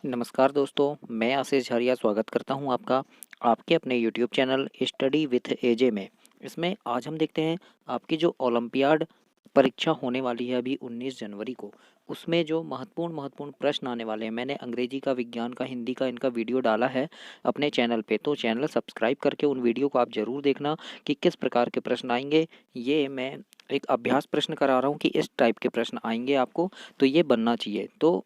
नमस्कार दोस्तों, मैं आशीष झारिया स्वागत करता हूं आपका आपके अपने यूट्यूब चैनल स्टडी विथ एजे में। इसमें आज हम देखते हैं आपकी जो ओलंपियाड परीक्षा होने वाली है अभी 19 जनवरी को, उसमें जो महत्वपूर्ण महत्वपूर्ण प्रश्न आने वाले हैं। मैंने अंग्रेजी का, विज्ञान का, हिंदी का इनका वीडियो डाला है अपने चैनल पे, तो चैनल सब्सक्राइब करके उन वीडियो को आप ज़रूर देखना कि किस प्रकार के प्रश्न आएंगे। ये मैं एक अभ्यास प्रश्न करा रहा हूँ कि इस टाइप के प्रश्न आएंगे आपको, तो ये बनना चाहिए। तो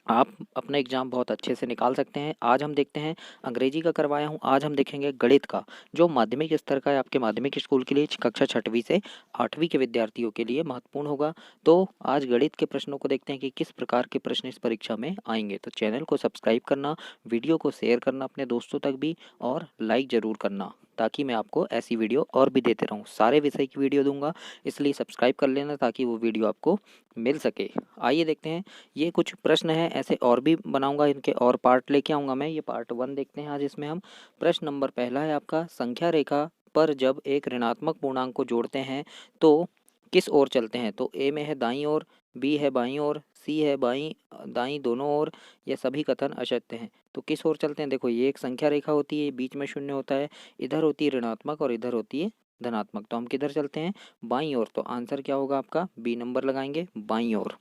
आप अपना एग्ज़ाम बहुत अच्छे से निकाल सकते हैं। आज हम देखते हैं, अंग्रेजी का करवाया हूँ, आज हम देखेंगे गणित का, जो माध्यमिक स्तर का है आपके माध्यमिक स्कूल के लिए, कक्षा 6वीं से 8वीं के विद्यार्थियों के लिए महत्वपूर्ण होगा। तो आज गणित के प्रश्नों को देखते हैं कि किस प्रकार के प्रश्न इस परीक्षा में आएंगे। तो चैनल को सब्सक्राइब करना, वीडियो को शेयर करना अपने दोस्तों तक भी, और लाइक ज़रूर करना, ताकि मैं आपको ऐसी वीडियो और भी देते रहूँ। सारे विषय की वीडियो दूंगा, इसलिए सब्सक्राइब कर लेना ताकि वो वीडियो आपको मिल सके। आइए देखते हैं, ये कुछ प्रश्न हैं, ऐसे और भी बनाऊंगा, इनके और पार्ट लेके आऊंगा मैं। ये पार्ट 1 देखते हैं आज इसमें हम। प्रश्न नंबर पहला है आपका, संख्या रेखा पर जब एक ऋणात्मक पूर्णांक को जोड़ते हैं तो किस ओर चलते हैं। तो ए में है दाईं ओर, बी है बाईं ओर, सी है बाईं दाईं दोनों ओर, ये सभी कथन असत्य हैं। तो किस ओर चलते हैं, देखो ये एक संख्या रेखा होती है, बीच में शून्य होता है, इधर होती है ऋणात्मक और इधर होती है धनात्मक। तो हम किधर चलते हैं, बाईं ओर। तो आंसर क्या होगा आपका, बी नंबर लगाएंगे, बाईं ओर।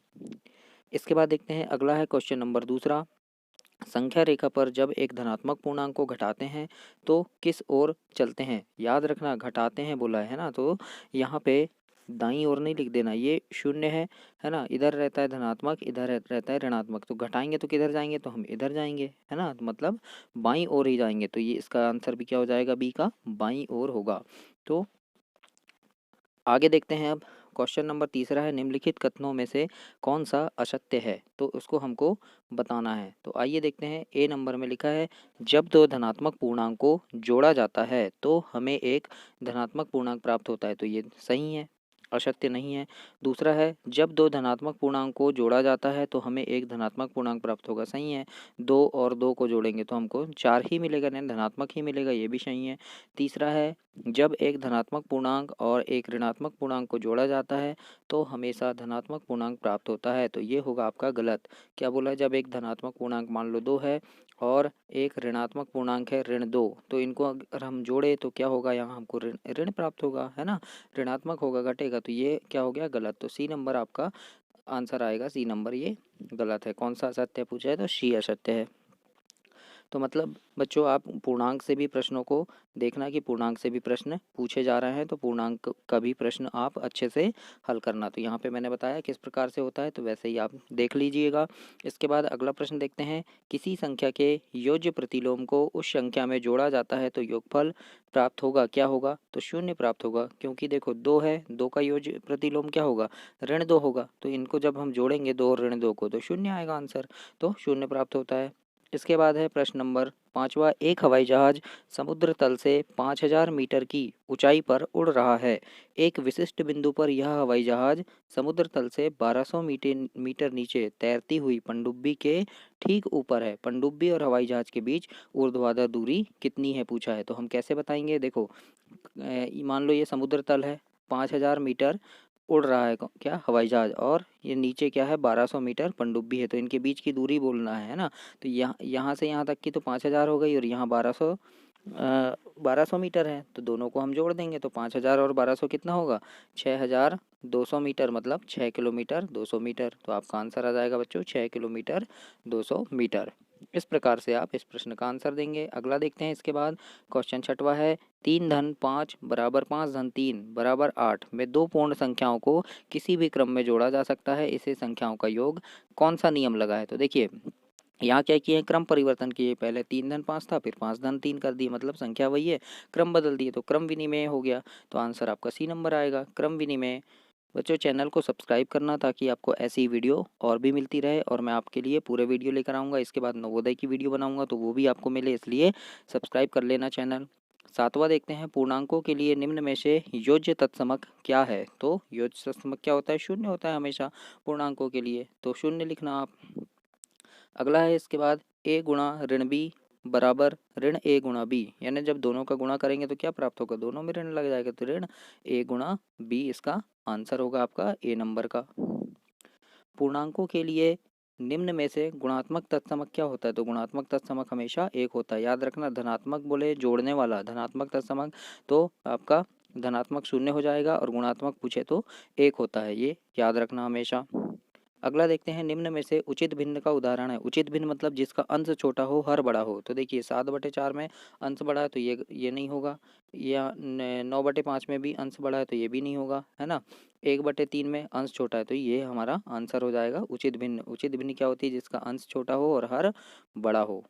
इसके बाद देखते हैं, अगला है क्वेश्चन नंबर दूसरा, संख्या रेखा पर जब एक धनात्मक पूर्णांक को घटाते हैं तो किस ओर चलते हैं। याद रखना, घटाते हैं बोला है ना, तो यहाँ पे दाईं ओर नहीं लिख देना, ये शून्य है ना, इधर रहता है धनात्मक, इधर रहता है ऋणात्मक, तो घटाएंगे तो किधर जाएंगे, तो हम इधर जाएंगे, है ना, तो मतलब बाईं ओर ही जाएंगे। तो ये इसका आंसर भी क्या हो जाएगा, बी का बाईं ओर होगा। तो आगे देखते हैं अब, क्वेश्चन नंबर तीसरा है, निम्नलिखित कथनों में से कौन सा असत्य है, तो उसको हमको बताना है। तो आइए देखते हैं, ए नंबर में लिखा है, जब दो धनात्मक पूर्णांक को जोड़ा जाता है तो हमें एक धनात्मक पूर्णांक प्राप्त होता है। तो ये सही है, असत्य नहीं है। दूसरा है, जब दो धनात्मक पूर्णांक को जोड़ा जाता है तो हमें एक धनात्मक पूर्णांक प्राप्त होगा, सही है। दो और दो को जोड़ेंगे तो हमको चार ही मिलेगा, नहीं धनात्मक ही मिलेगा, ये भी सही है। तीसरा है, जब एक धनात्मक पूर्णांक और एक ऋणात्मक पूर्णांक को जोड़ा जाता है तो हमेशा धनात्मक पूर्णांक प्राप्त होता है। तो ये होगा आपका गलत। क्या बोला है, जब एक धनात्मक पूर्णांक मान लो 2 है और एक ऋणात्मक पूर्णांक है ऋण 2, तो इनको अगर हम जोड़े तो क्या होगा, यहाँ हमको ऋण ऋण प्राप्त होगा, है ना, ऋणात्मक होगा, घटेगा। तो ये क्या हो गया, गलत। तो सी नंबर आपका आंसर आएगा, सी नंबर ये गलत है। कौन सा असत्य पूछा है, तो सी असत्य है। तो मतलब बच्चों, आप पूर्णांक से भी प्रश्नों को देखना कि पूर्णांक से भी प्रश्न पूछे जा रहे हैं, तो पूर्णांक का भी प्रश्न आप अच्छे से हल करना। तो यहाँ पे मैंने बताया किस प्रकार से होता है, तो वैसे ही आप देख लीजिएगा। इसके बाद अगला प्रश्न देखते हैं, किसी संख्या के योज्य प्रतिलोम को उस संख्या में जोड़ा जाता है तो योगफल प्राप्त होगा, क्या होगा, तो शून्य प्राप्त होगा। क्योंकि देखो 2 है, 2 का योज्य प्रतिलोम क्या होगा, ऋण 2 होगा, तो इनको जब हम जोड़ेंगे 2 और ऋण 2 को, तो शून्य आएगा आंसर, तो शून्य प्राप्त होता है। इसके बाद है प्रश्न नंबर पाँचवा, एक हवाई जहाज समुद्र तल से 5000 मीटर की ऊंचाई पर उड़ रहा है। एक विशिष्ट बिंदु पर यह हवाई जहाज समुद्र तल से 1200 मीटर नीचे तैरती हुई पनडुब्बी के ठीक ऊपर है। पनडुब्बी और हवाई जहाज के बीच ऊर्ध्वाधर दूरी कितनी है पूछा है। तो हम कैसे बताएंगे, देखो मान लो ये समुद्र तल है, 5000 मीटर उड़ रहा है क्या, हवाई जहाज, और ये नीचे क्या है, 1200 मीटर पनडुब्बी है, तो इनके बीच की दूरी बोलना है ना। तो यहाँ यहाँ से यहाँ तक की तो 5000 हो गई, और यहाँ 1200 मीटर है, तो दोनों को हम जोड़ देंगे तो 5000 और 1200 कितना होगा, 6200 मीटर, मतलब 6 किलोमीटर 200 मीटर। तो आपका आंसर आ जाएगा बच्चों 6 किलोमीटर 200 मीटर। इस प्रकार से आप इस प्रश्न का आंसर देंगे। अगला देखते हैं, इसके बाद क्वेश्चन छठवा है, 3 धन 5 बराबर 5 धन 3 बराबर 8 में दो पूर्ण संख्याओं को किसी भी क्रम में जोड़ा जा सकता है, इसे संख्याओं का योग कौन सा नियम लगा है। तो देखिए, यहाँ क्या किए, क्रम परिवर्तन किए, पहले 3 धन 5 था, फिर 5 धन 3 कर दिए, मतलब संख्या वही है, क्रम बदल दिए, तो क्रम विनिमय हो गया। तो आंसर आपका सी नंबर आएगा, क्रम विनिमय। बच्चों, चैनल को सब्सक्राइब करना ताकि आपको ऐसी वीडियो और भी मिलती रहे, और मैं आपके लिए पूरे वीडियो लेकर आऊँगा। इसके बाद नवोदय की वीडियो बनाऊँगा तो वो भी आपको मिले, इसलिए सब्सक्राइब कर लेना चैनल। सातवां देखते हैं, पूर्णांकों के लिए निम्न में से योज्य तत्समक क्या है। तो योज्य तत्समक क्या होता है, शून्य होता है हमेशा पूर्णांकों के लिए, तो शून्य लिखना आप। अगला है इसके बाद, ए गुणा ऋण बी बराबर ऋण ए गुणा बी, यानी जब दोनों का गुणा करेंगे तो क्या प्राप्त होगा, दोनों में ऋण लग जाएगा, तो ऋण ए गुणा बी इसका आंसर होगा आपका ए नंबर का। पूर्णांकों के लिए निम्न में से गुणात्मक तत्समक क्या होता है? तो गुणात्मक तत्समक हमेशा एक होता है। याद रखना, धनात्मक बोले जोड़ने वाला धनात्मक तत्समक, तो आपका धनात्मक शून्य हो जाएगा और गुणात्मक पूछे तो एक होता है, ये याद रखना हमेशा। अगला देखते हैं, निम्न में से उचित भिन्न का उदाहरण है। उचित भिन्न मतलब जिसका अंश छोटा हो, हर बड़ा हो। तो देखिए 7/4 में अंश बड़ा है तो ये नहीं होगा, या 9/5 में भी अंश बड़ा है तो ये भी नहीं होगा, है ना। 1/3 में अंश छोटा है तो ये हमारा आंसर हो जाएगा उचित भिन्न। उचित भिन्न क्या होती है? जिसका अंश छोटा हो और हर बड़ा हो।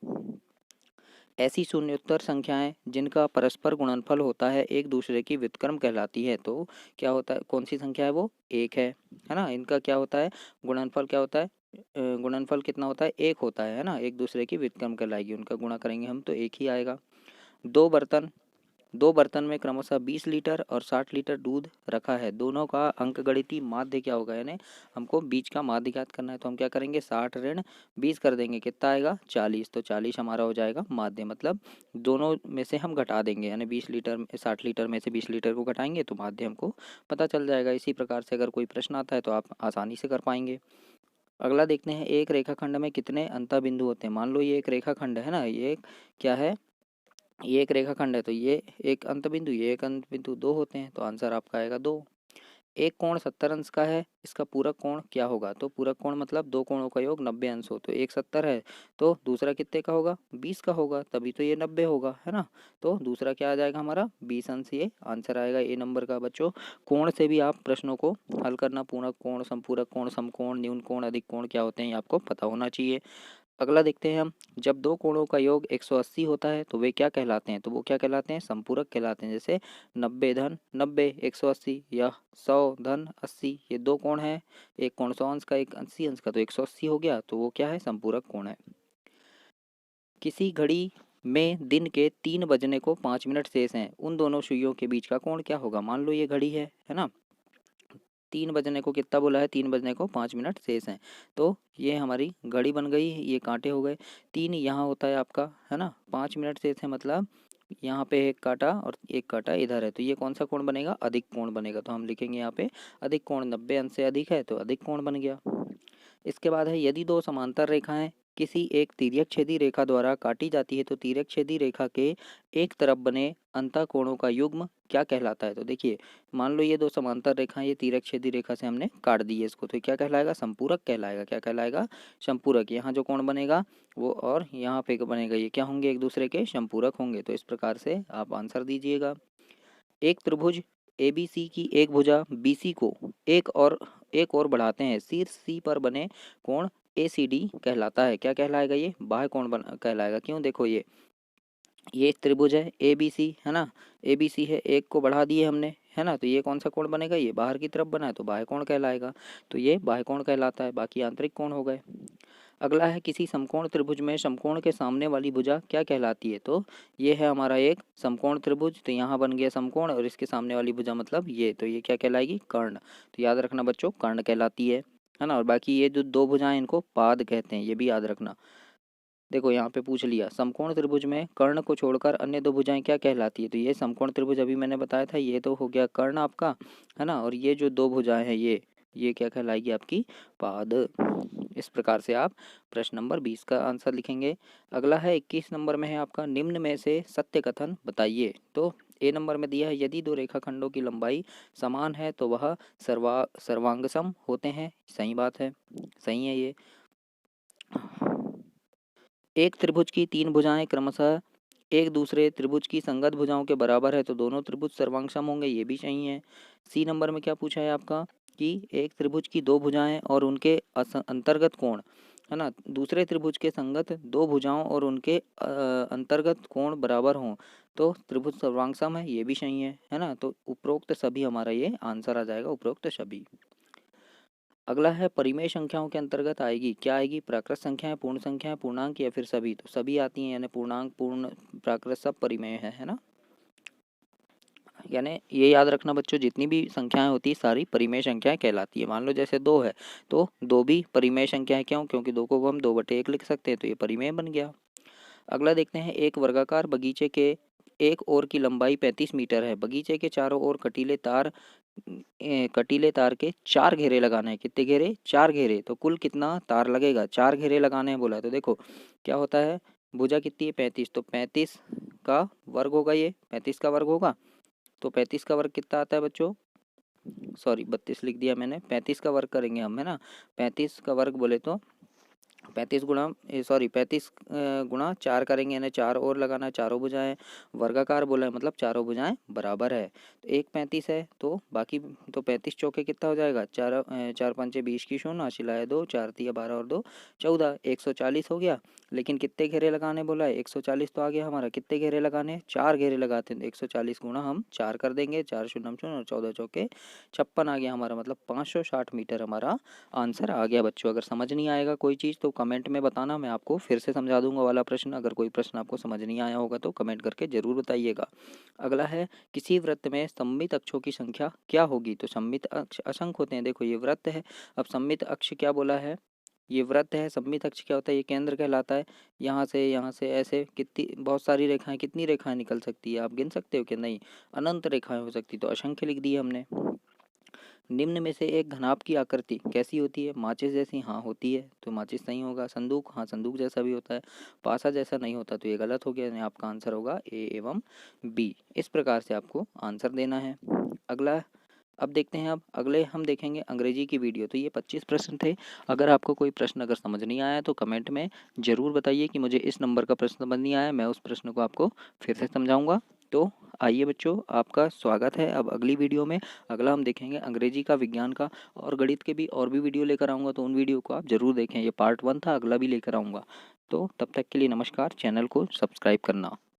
ऐसी शून्योत्तर संख्याएं जिनका परस्पर गुणनफल होता है एक दूसरे की व्युत्क्रम कहलाती है। तो क्या होता है? कौन सी संख्या है वो? एक है ना। इनका क्या होता है? गुणनफल क्या होता है? गुणनफल कितना होता है? एक होता है ना। एक दूसरे की व्युत्क्रम कहलाएगी, उनका गुणा करेंगे हम तो एक ही आएगा। दो बर्तन दो बर्तन में क्रमशः 20 लीटर और 60 लीटर दूध रखा है। दोनों का अंकगणितीय माध्य क्या होगा? यानी हमको बीच का माध्य ज्ञात करना है। तो हम क्या करेंगे? 60 ऋण 20 कर देंगे, कितना आएगा? 40। तो 40 हमारा हो जाएगा माध्य, मतलब दोनों में से हम घटा देंगे, यानी 60 लीटर में से 20 लीटर को घटाएंगे तो माध्य हमको पता चल जाएगा। इसी प्रकार से अगर कोई प्रश्न आता है तो आप आसानी से कर पाएंगे। अगला देखते हैं, एक रेखाखंड में कितने अंतः बिंदु होते हैं? मान लो ये एक रेखाखंड है ना, ये क्या है? ये एक रेखाखंड है तो ये एक अंत बिंदु, ये एक अंत बिंदु, दो होते हैं तो आंसर आपका आएगा दो। एक कोण 70 अंश का है, इसका पूरक कोण क्या होगा? तो पूरक कोण मतलब दो कोणों का योग 90 अंश हो। तो एक 70 है तो दूसरा कितने का होगा? 20 का होगा, तभी तो ये 90 होगा, है ना। तो दूसरा क्या आ जाएगा हमारा? 20 अंश, ये आंसर आएगा ए नंबर का। बच्चों, कोण से भी आप प्रश्नों को हल करना, पूरक कोण, संपूरक कोण, समकोण, न्यून कोण, अधिक कोण क्या होते हैं ये आपको पता होना चाहिए। अगला देखते हैं हम, जब दो कोणों का योग 180 होता है तो वे क्या कहलाते हैं? तो वो क्या कहलाते हैं? संपूरक कहलाते हैं। जैसे 90 धन 90 180, या 100 धन 80, ये दो कोण हैं। एक कोण 100 अंश का, एक 80 अंश का, तो 180 हो गया, तो वो क्या है? संपूरक कोण है। किसी घड़ी में दिन के 3 बजने को 5 मिनट शेष हैं, उन दोनों सुइयों के बीच का कोण क्या होगा? मान लो ये घड़ी है ना। 3 बजने को कितना बोला है? 3 बजने को 5 मिनट शेष हैं, तो ये हमारी घड़ी बन गई, ये कांटे हो गए। 3 यहाँ होता है आपका, है ना। 5 मिनट शेष है मतलब यहाँ पे एक काटा और एक काटा इधर है, तो ये कौन सा कोण बनेगा? अधिक कोण बनेगा। तो हम लिखेंगे यहाँ पे अधिक कोण, 90 अंश से अधिक है तो अधिक कोण बन गया। इसके बाद है, यदि दो समांतर रेखाएं किसी एक तिर्यकछेदी रेखा द्वारा काटी जाती है तो तिर्यकछेदी रेखा के एक तरफ बने अंतःकोणों का युग्म क्या कहलाता है? तो देखिए, मान लो ये दो समांतर रेखाएं, ये तिर्यकछेदी रेखा से हमने काट दी है इसको, तो क्या कहलाएगा? संपूरक कहलाएगा। क्या कहलाएगा? संपूरक। यहाँ जो कोण बनेगा वो और यहाँ पे बनेगा, ये क्या होंगे? एक दूसरे के संपूरक होंगे। तो इस प्रकार से आप आंसर दीजिएगा। एक त्रिभुज एबीसी की एक भुजा बीसी को एक और बढ़ाते हैं, शीर्ष सी पर बने कोण एसीडी कहलाता है। क्या कहलाएगा? ये बाह्य कोण कहलाएगा। क्यों? देखो ये त्रिभुज है एबीसी, है ना। एबीसी है, एक को बढ़ा दिए हमने, है ना, तो ये कौन सा कोण बनेगा? ये बाहर की तरफ बना है तो बाह्य कोण कहलाएगा। तो ये बाह्य कोण कहलाता है, बाकी आंतरिक कोण हो गए। अगला है, किसी समकोण त्रिभुज में समकोण के सामने वाली भुजा क्या कहलाती है? तो ये है हमारा एक समकोण त्रिभुज, तो यहाँ बन गया समकोण और इसके सामने वाली भुजा मतलब ये, तो ये क्या कहलाएगी? कर्ण। तो याद रखना बच्चों, कर्ण कहलाती है ना। और बाकी ये जो दो भुजाएं इनको पाद कहते हैं, ये भी याद रखना। देखो यहाँ पे पूछ लिया, समकोण त्रिभुज में कर्ण को छोड़कर अन्य दो भुजाएं क्या कहलाती है? तो ये समकोण त्रिभुज अभी मैंने बताया था, ये तो हो गया कर्ण आपका, है ना। और ये जो दो भुजाएं हैं ये क्या कहलाएगी? आपकी पाद। इस प्रकार से आप प्रश्न नंबर 20 का आंसर लिखेंगे। अगला है 21 नंबर में है आपका, निम्न में से सत्य कथन बताइए। तो ए नंबर में दिया है, यदि दो रेखाखंडों की लंबाई समान है तो वह सर्वांगसम होते हैं। सही बात है, सही है ये। एक त्रिभुज की तीन भुजाएं क्रमशः एक दूसरे त्रिभुज की संगत भुजाओं के बराबर है तो दोनों त्रिभुज सर्वांगसम होंगे, ये भी सही है। सी नंबर में क्या पूछा है आपका कि एक त्रिभुज की दो भुजाएं और उनके अंतर्गत कोण, है ना, दूसरे त्रिभुज के संगत दो भुजाओं और उनके अंतर्गत कोण बराबर हों तो त्रिभुज सर्वांगसम है, ये भी सही है ना। तो उपरोक्त सभी हमारा ये आंसर आ जाएगा, उपरोक्त सभी। अगला है, परिमेय संख्याओं के अंतर्गत आएगी, क्या आएगी? प्राकृत संख्याएं, पूर्ण संख्याएं, पूर्णांक या फिर सभी? तो सभी आती हैं, यानी पूर्णांक, पूर्ण, प्राकृत सब परिमेय है ना। यानी ये याद रखना बच्चों, जितनी भी संख्याएं होती है सारी परिमेय संख्याएं कहलाती है। मान लो जैसे 2 है तो 2 भी परिमेय संख्याएं, क्यों? क्योंकि 2 को हम 2/1 लिख सकते हैं तो ये परिमेय बन गया। अगला देखते हैं, एक वर्गाकार बगीचे के एक ओर की लंबाई 35 मीटर है, बगीचे के चारों ओर कटीले तार कटीले तार के 4 घेरे लगाने हैं। कितने घेरे? 4 घेरे। तो कुल कितना तार लगेगा? 4 घेरे लगाने हैं बोला है। तो देखो क्या होता है, भुजा कितनी है? 35। तो 35 का वर्ग होगा, ये 35 का वर्ग होगा। तो 35 का वर्ग कितना आता है बच्चों? सॉरी 32 लिख दिया मैंने। 35 का वर्ग करेंगे हम, है ना। 35 का वर्ग बोले तो 35 गुणा 35 गुणा 4 करेंगे, यानी 4 और लगाना, चारों भुजाएं वर्गाकार बोला है, मतलब चारों भुजाएं बराबर है। तो एक 35 है, तो बाकी तो 35 चौके कितना हो जाएगा? 4 पंचे 20 की शून्य, शिलाए 2, 4 तिया 12 और 2 14, 140 हो गया। लेकिन कितने घेरे लगाने बोला है? 140 तो आ गया हमारा। कितने घेरे लगाने? 4 घेरे लगाते हैं। 140 गुणा हम 4 कर देंगे, 4 शून्य शून्य और 14 चौके 56 आ गया हमारा, मतलब 560 मीटर हमारा आंसर आ गया। बच्चों अगर समझ नहीं आएगा कोई चीज़ तो कमेंट में बताना, मैं आपको फिर से समझा दूंगा वाला प्रश्न। अगर कोई प्रश्न आपको समझ नहीं आया होगा तो कमेंट करके ज़रूर बताइएगा। अगला है, किसी वृत्त में सममित अक्षों की संख्या क्या होगी? तो सममित अक्ष असंख्य होते हैं। देखो ये वृत्त है, अब सममित अक्ष क्या बोला है? ये वृत्त है। सममित अक्ष क्या होता है? ये केंद्र कहलाता है। यहाँ से ऐसे कितनी बहुत सारी रेखाएं, कितनी रेखाएं निकल सकती है? आप गिन सकते हो कि नहीं? अनंत रेखाएं हो सकती, तो असंख्य लिख दी है हमने। निम्न में से एक घनाभ की आकृति कैसी होती है? माचिस जैसी? हाँ होती है, तो माचिस नहीं होगा। संदूक? हाँ संदूक जैसा भी होता है। पासा जैसा नहीं होता, तो ये गलत हो गया, यानी आपका आंसर होगा ए एवं बी। इस प्रकार से आपको आंसर देना है। अगला, अब देखते हैं, अब अगले हम देखेंगे अंग्रेजी की वीडियो। तो ये 25 प्रश्न थे। अगर आपको कोई प्रश्न अगर समझ नहीं आया तो कमेंट में ज़रूर बताइए कि मुझे इस नंबर का प्रश्न समझ नहीं आया, मैं उस प्रश्न को आपको फिर से समझाऊंगा। तो आइए बच्चों, आपका स्वागत है अब अगली वीडियो में। अगला हम देखेंगे अंग्रेजी का, विज्ञान का और गणित के भी और भी वीडियो लेकर आऊँगा, तो उन वीडियो को आप ज़रूर देखें। ये पार्ट 1 था, अगला भी लेकर आऊँगा। तो तब तक के लिए नमस्कार, चैनल को सब्सक्राइब करना।